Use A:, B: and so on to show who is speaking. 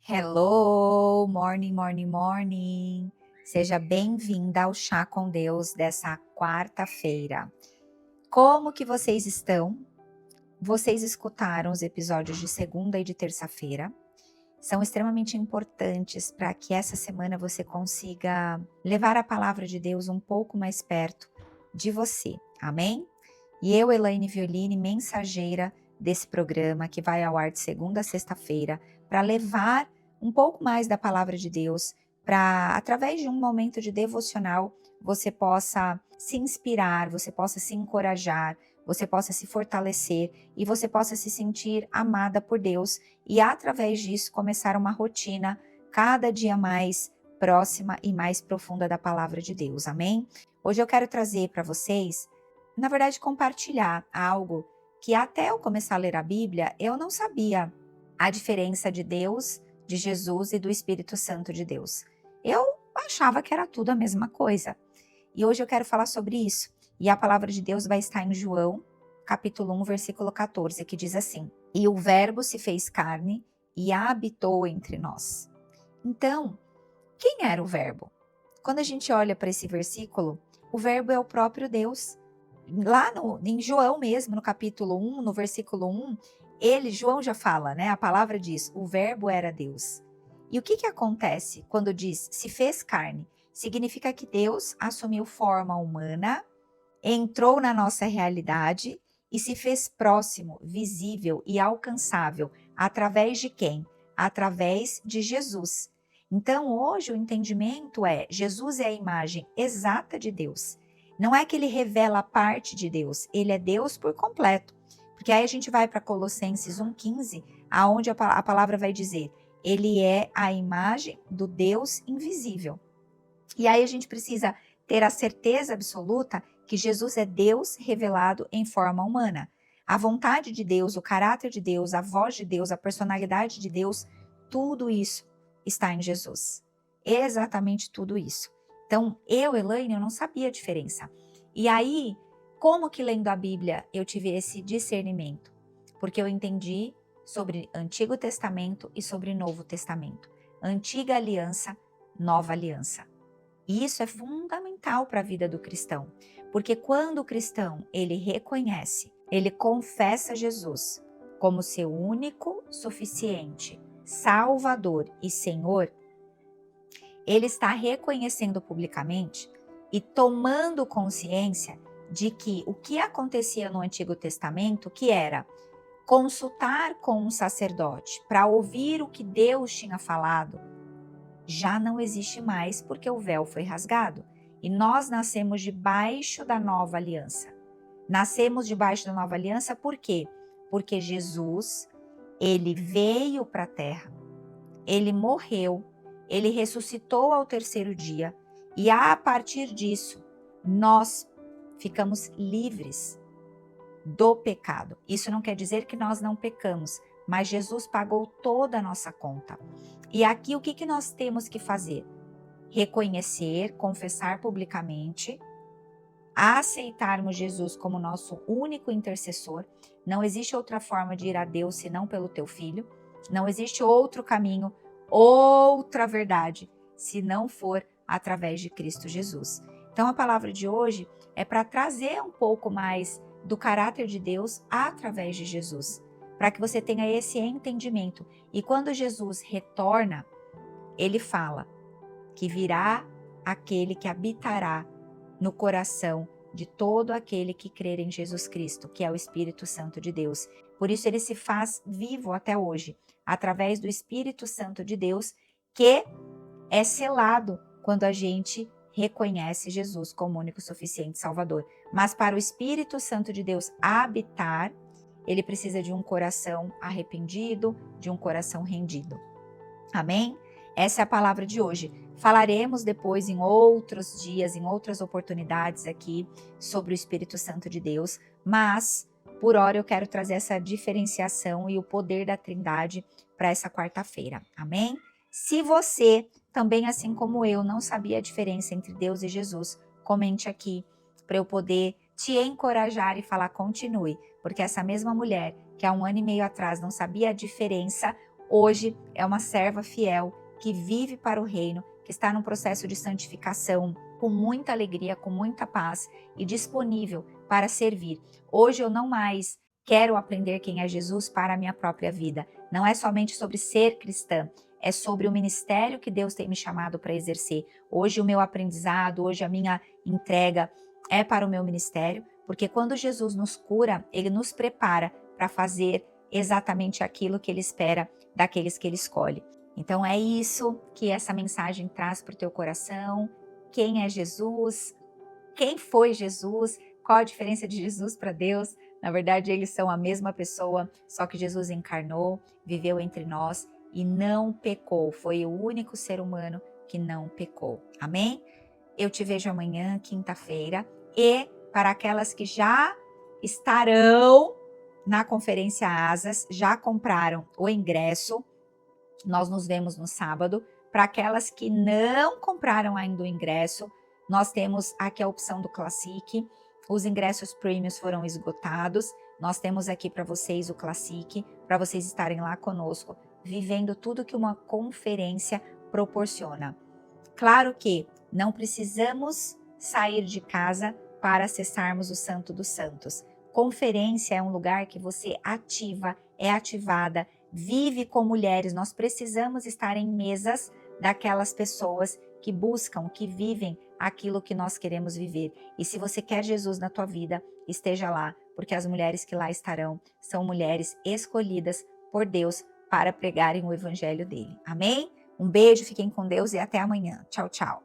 A: Hello, morning, morning, morning. Seja bem-vinda ao Chá com Deus dessa quarta-feira. Como que vocês estão? Vocês escutaram os episódios de segunda e de terça-feira? São extremamente importantes para que essa semana você consiga levar a palavra de Deus um pouco mais perto de você. Amém? E eu, Elaine Violini, mensageira desse programa que vai ao ar de segunda a sexta-feira, para levar um pouco mais da palavra de Deus, para, através de um momento de devocional, você possa se inspirar, você possa se encorajar, você possa se fortalecer e você possa se sentir amada por Deus e, através disso, começar uma rotina cada dia mais próxima e mais profunda da palavra de Deus. Amém? Hoje eu quero trazer para vocês, na verdade, compartilhar algo que até eu começar a ler a Bíblia, eu não sabia a diferença de Deus, de Jesus e do Espírito Santo de Deus. Eu achava que era tudo a mesma coisa. E hoje eu quero falar sobre isso. E a palavra de Deus vai estar em João, capítulo 1, versículo 14, que diz assim: "E o Verbo se fez carne e habitou entre nós." Então, quem era o Verbo? Quando a gente olha para esse versículo, o Verbo é o próprio Deus. Lá em João mesmo, no capítulo 1, no versículo 1, João já fala, né? A palavra diz, o Verbo era Deus. E o que acontece quando diz se fez carne? Significa que Deus assumiu forma humana, entrou na nossa realidade e se fez próximo, visível e alcançável. Através de quem? Através de Jesus. Então, hoje o entendimento é, Jesus é a imagem exata de Deus. Não é que ele revela a parte de Deus, ele é Deus por completo. Porque aí a gente vai para Colossenses 1,15, aonde a palavra vai dizer, ele é a imagem do Deus invisível. E aí a gente precisa ter a certeza absoluta que Jesus é Deus revelado em forma humana. A vontade de Deus, o caráter de Deus, a voz de Deus, a personalidade de Deus, tudo isso está em Jesus. Exatamente tudo isso. Então, Elaine, eu não sabia a diferença. E aí, como que lendo a Bíblia eu tive esse discernimento? Porque eu entendi sobre Antigo Testamento e sobre Novo Testamento. Antiga aliança, nova aliança. E isso é fundamental para a vida do cristão, porque quando o cristão ele reconhece, ele confessa Jesus como seu único, suficiente, Salvador e Senhor, ele está reconhecendo publicamente e tomando consciência de que o que acontecia no Antigo Testamento, que era consultar com um sacerdote para ouvir o que Deus tinha falado, já não existe mais porque o véu foi rasgado. E nós nascemos debaixo da nova aliança. Nascemos debaixo da nova aliança por quê? Porque Jesus, ele veio para a terra, ele morreu, ele ressuscitou ao terceiro dia e a partir disso nós ficamos livres do pecado. Isso não quer dizer que nós não pecamos, mas Jesus pagou toda a nossa conta. E aqui o que nós temos que fazer? Reconhecer, confessar publicamente, aceitarmos Jesus como nosso único intercessor. Não existe outra forma de ir a Deus senão pelo teu filho. Não existe outro caminho, outra verdade, se não for através de Cristo Jesus. Então a palavra de hoje é para trazer um pouco mais do caráter de Deus através de Jesus, para que você tenha esse entendimento. E quando Jesus retorna, ele fala que virá aquele que habitará no coração de todo aquele que crer em Jesus Cristo, que é o Espírito Santo de Deus. Por isso ele se faz vivo até hoje, através do Espírito Santo de Deus, que é selado quando a gente reconhece Jesus como único suficiente Salvador. Mas para o Espírito Santo de Deus habitar, ele precisa de um coração arrependido, de um coração rendido. Amém? Essa é a palavra de hoje. Falaremos depois em outros dias, em outras oportunidades aqui sobre o Espírito Santo de Deus, mas por hora eu quero trazer essa diferenciação e o poder da Trindade para essa quarta-feira. Amém? Se você também, assim como eu, não sabia a diferença entre Deus e Jesus, comente aqui para eu poder te encorajar e falar continue, porque essa mesma mulher que há 1 ano e meio atrás não sabia a diferença, hoje é uma serva fiel que vive para o reino, que está num processo de santificação, com muita alegria, com muita paz e disponível para servir. Hoje eu não mais quero aprender quem é Jesus para a minha própria vida. Não é somente sobre ser cristã, é sobre o ministério que Deus tem me chamado para exercer. Hoje o meu aprendizado, hoje a minha entrega é para o meu ministério, porque quando Jesus nos cura, ele nos prepara para fazer exatamente aquilo que ele espera daqueles que ele escolhe. Então é isso que essa mensagem traz para o teu coração. Quem é Jesus? Quem foi Jesus? Qual a diferença de Jesus para Deus? Na verdade, eles são a mesma pessoa, só que Jesus encarnou, viveu entre nós e não pecou. Foi o único ser humano que não pecou. Amém? Eu te vejo amanhã, quinta-feira, e para aquelas que já estarão na Conferência Asas, já compraram o ingresso, nós nos vemos no sábado. Para aquelas que não compraram ainda o ingresso, nós temos aqui a opção do Classic. Os ingressos premiums foram esgotados. Nós temos aqui para vocês o Classic, para vocês estarem lá conosco, vivendo tudo que uma conferência proporciona. Claro que não precisamos sair de casa para acessarmos o Santo dos Santos. Conferência é um lugar que você ativa, é ativada, vive com mulheres. Nós precisamos estar em mesas daquelas pessoas que buscam, que vivem aquilo que nós queremos viver. E se você quer Jesus na tua vida, esteja lá, porque as mulheres que lá estarão são mulheres escolhidas por Deus para pregarem o evangelho dele. Amém? Um beijo, fiquem com Deus e até amanhã. Tchau, tchau.